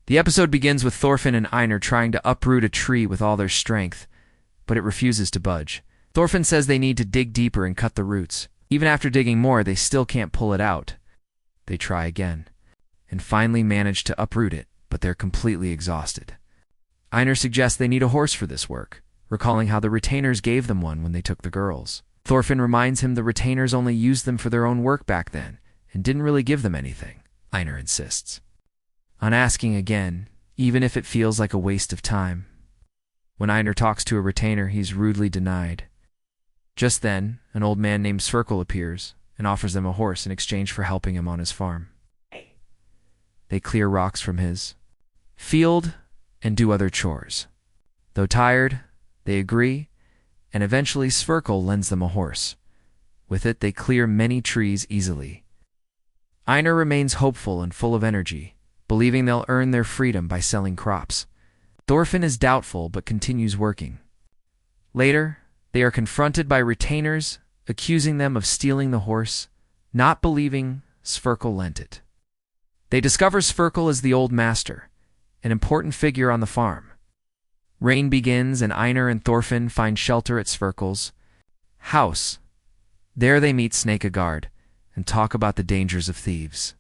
The episode begins with Thorfinn and Einar trying to uproot a tree with all their strength, but it refuses to budge. Thorfinn says they need to dig deeper and cut the roots. Even after digging more, they still can't pull it out. They try again, and finally manage to uproot it, but they're completely exhausted. Einar suggests they need a horse for this work, recalling how the retainers gave them one when they took the girls. Thorfinn reminds him the retainers only used them for their own work back then, and didn't really give them anything. Einar insists on asking again, even if it feels like a waste of time. When Einar talks to a retainer, he's rudely denied. Just then, an old man named Sverkel appears and offers them a horse in exchange for helping him on his farm. They clear rocks from his field and do other chores. Though tired, they agree, and eventually Sverkel lends them a horse. With it, they clear many trees easily. Einar remains hopeful and full of energy, believing they'll earn their freedom by selling crops. Thorfinn is doubtful but continues working. Later, they are confronted by retainers, accusing them of stealing the horse, not believing Sverkel lent it. They discover Sverkel is the old master, an important figure on the farm. Rain begins and Einar and Thorfinn find shelter at Sverkel's house. There they meet Snake and talk about the dangers of thieves.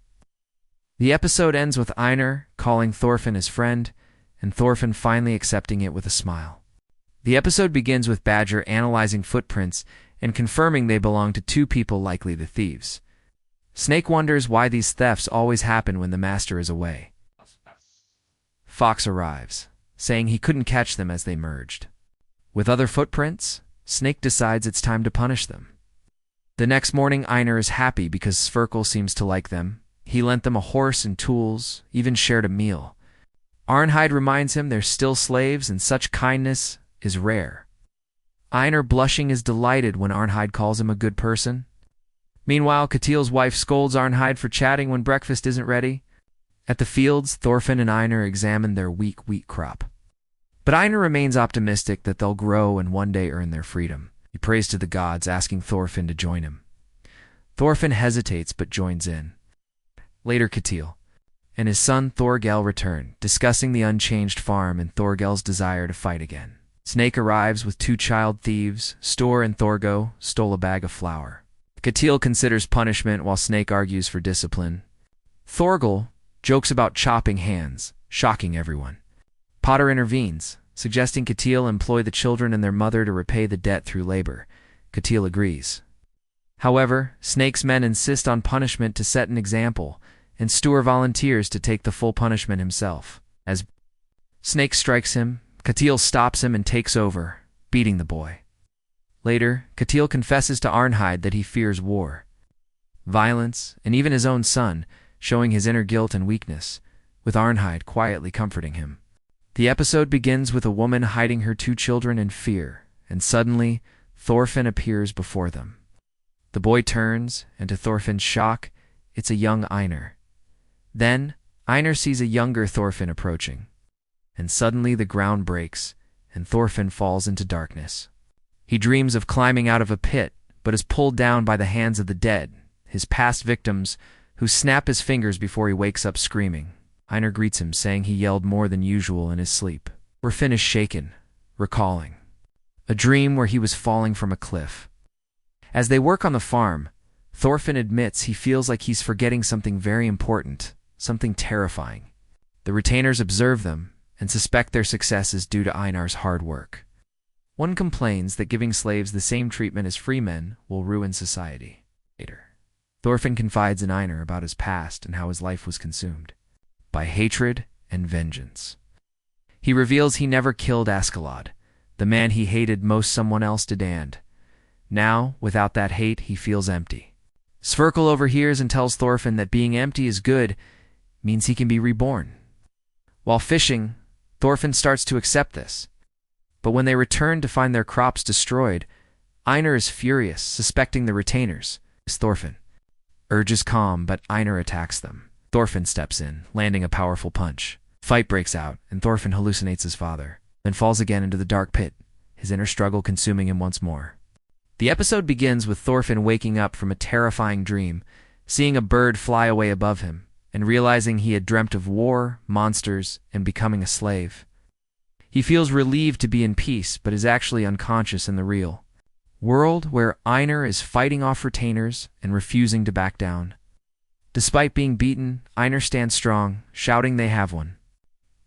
The episode ends with Einar calling Thorfinn his friend, and Thorfinn finally accepting it with a smile. The episode begins with Badger analyzing footprints and confirming they belong to two people likely the thieves. Snake wonders why these thefts always happen when the master is away. Fox arrives, saying he couldn't catch them as they merged. With other footprints, Snake decides it's time to punish them. The next morning, Einar is happy because Sverkel seems to like them. He lent them a horse and tools, even shared a meal. Arnheid reminds him they're still slaves and such kindness is rare. Einar, blushing, is delighted when Arnheid calls him a good person. Meanwhile, Ketil's wife scolds Arnheid for chatting when breakfast isn't ready. At the fields, Thorfinn and Einar examine their weak wheat crop. But Einar remains optimistic that they'll grow and one day earn their freedom. He prays to the gods, asking Thorfinn to join him. Thorfinn hesitates but joins in. Later, Ketil and his son Thorgel return, discussing the unchanged farm and Thorgel's desire to fight again. Snake arrives with two child thieves. Stor and Thorgo stole a bag of flour. Ketil considers punishment while Snake argues for discipline. Thorgel jokes about chopping hands, shocking everyone. Potter intervenes, suggesting Ketil employ the children and their mother to repay the debt through labor. Ketil agrees. However, Snake's men insist on punishment to set an example, and Stor volunteers to take the full punishment himself. As Snake strikes him, Ketil stops him and takes over, beating the boy. Later, Ketil confesses to Arnheid that he fears war, violence, and even his own son, showing his inner guilt and weakness, with Arnheid quietly comforting him. The episode begins with a woman hiding her two children in fear, and suddenly, Thorfinn appears before them. The boy turns, and to Thorfinn's shock, it's a young Einar. Then, Einar sees a younger Thorfinn approaching, and suddenly the ground breaks, and Thorfinn falls into darkness. He dreams of climbing out of a pit, but is pulled down by the hands of the dead, his past victims, who snap his fingers before he wakes up screaming. Einar greets him, saying he yelled more than usual in his sleep. Thorfinn is shaken, recalling a dream where he was falling from a cliff. As they work on the farm, Thorfinn admits he feels like he's forgetting something very important, something terrifying. The retainers observe them and suspect their success is due to Einar's hard work. One complains that giving slaves the same treatment as free men will ruin society. Later, Thorfinn confides in Einar about his past and how his life was consumed by hatred and vengeance. He reveals he never killed Askeladd, the man he hated most someone else did, and now, without that hate, he feels empty. Sverkel overhears and tells Thorfinn that being empty is good, means he can be reborn. While fishing, Thorfinn starts to accept this. But when they return to find their crops destroyed, Einar is furious, suspecting the retainers. Thorfinn urges calm, but Einar attacks them. Thorfinn steps in, landing a powerful punch. Fight breaks out, and Thorfinn hallucinates his father, then falls again into the dark pit, his inner struggle consuming him once more. The episode begins with Thorfinn waking up from a terrifying dream, seeing a bird fly away above him, and realizing he had dreamt of war, monsters, and becoming a slave. He feels relieved to be in peace, but is actually unconscious in the real world where Einar is fighting off retainers and refusing to back down. Despite being beaten, Einar stands strong, shouting they have won.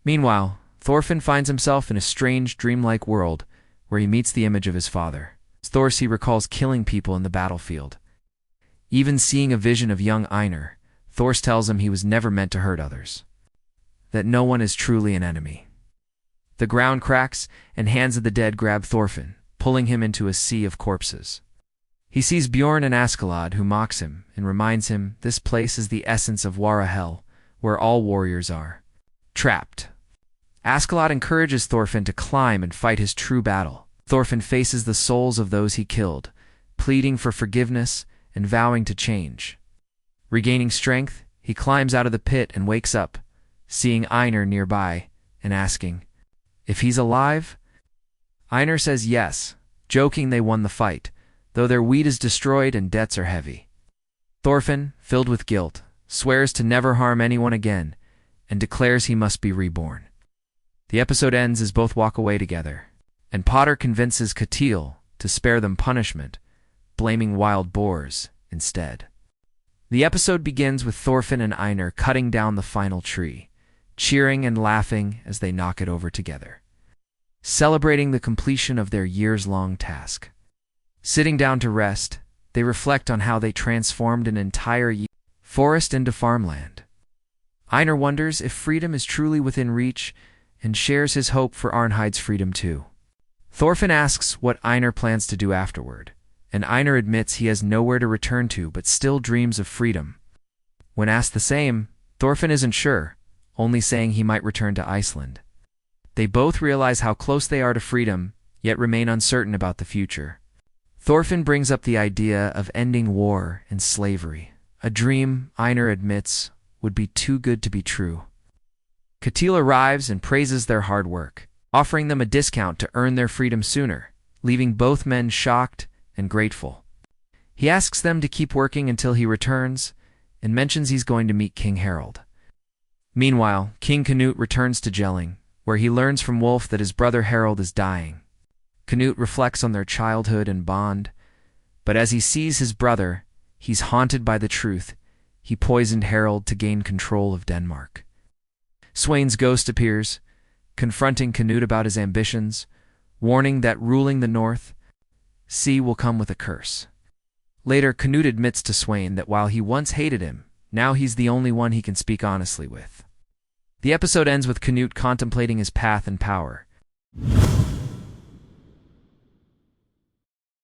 Meanwhile, Thorfinn finds himself in a strange, dreamlike world where he meets the image of his father. Thorsi recalls killing people in the battlefield. Even seeing a vision of young Einar, Thors tells him he was never meant to hurt others, that no one is truly an enemy. The ground cracks, and hands of the dead grab Thorfinn, pulling him into a sea of corpses. He sees Bjorn and Askeladd, who mocks him and reminds him this place is the essence of Wara Hell, where all warriors are trapped. Askeladd encourages Thorfinn to climb and fight his true battle. Thorfinn faces the souls of those he killed, pleading for forgiveness and vowing to change. Regaining strength, he climbs out of the pit and wakes up, seeing Einar nearby and asking if he's alive. Einar says yes, joking they won the fight, though their wheat is destroyed and debts are heavy. Thorfinn, filled with guilt, swears to never harm anyone again and declares he must be reborn. The episode ends as both walk away together, and Potter convinces Ketil to spare them punishment, blaming wild boars instead. The episode begins with Thorfinn and Einar cutting down the final tree, cheering and laughing as they knock it over together, celebrating the completion of their years-long task. Sitting down to rest, they reflect on how they transformed an entire forest into farmland. Einar wonders if freedom is truly within reach and shares his hope for Arnhide's freedom too. Thorfinn asks what Einar plans to do afterward, and Einar admits he has nowhere to return to but still dreams of freedom. When asked the same, Thorfinn isn't sure, only saying he might return to Iceland. They both realize how close they are to freedom, yet remain uncertain about the future. Thorfinn brings up the idea of ending war and slavery, a dream Einar admits would be too good to be true. Ketil arrives and praises their hard work, offering them a discount to earn their freedom sooner, leaving both men shocked and grateful. He asks them to keep working until he returns, and mentions he's going to meet King Harald. Meanwhile, King Canute returns to Jelling, where he learns from Wolf that his brother Harald is dying. Canute reflects on their childhood and bond, but as he sees his brother, he's haunted by the truth. He poisoned Harald to gain control of Denmark. Sweyn's ghost appears, confronting Canute about his ambitions, warning that ruling the North Sea will come with a curse. Later, Canute admits to Sweyn that while he once hated him, now he's the only one he can speak honestly with. The episode ends with Canute contemplating his path and power.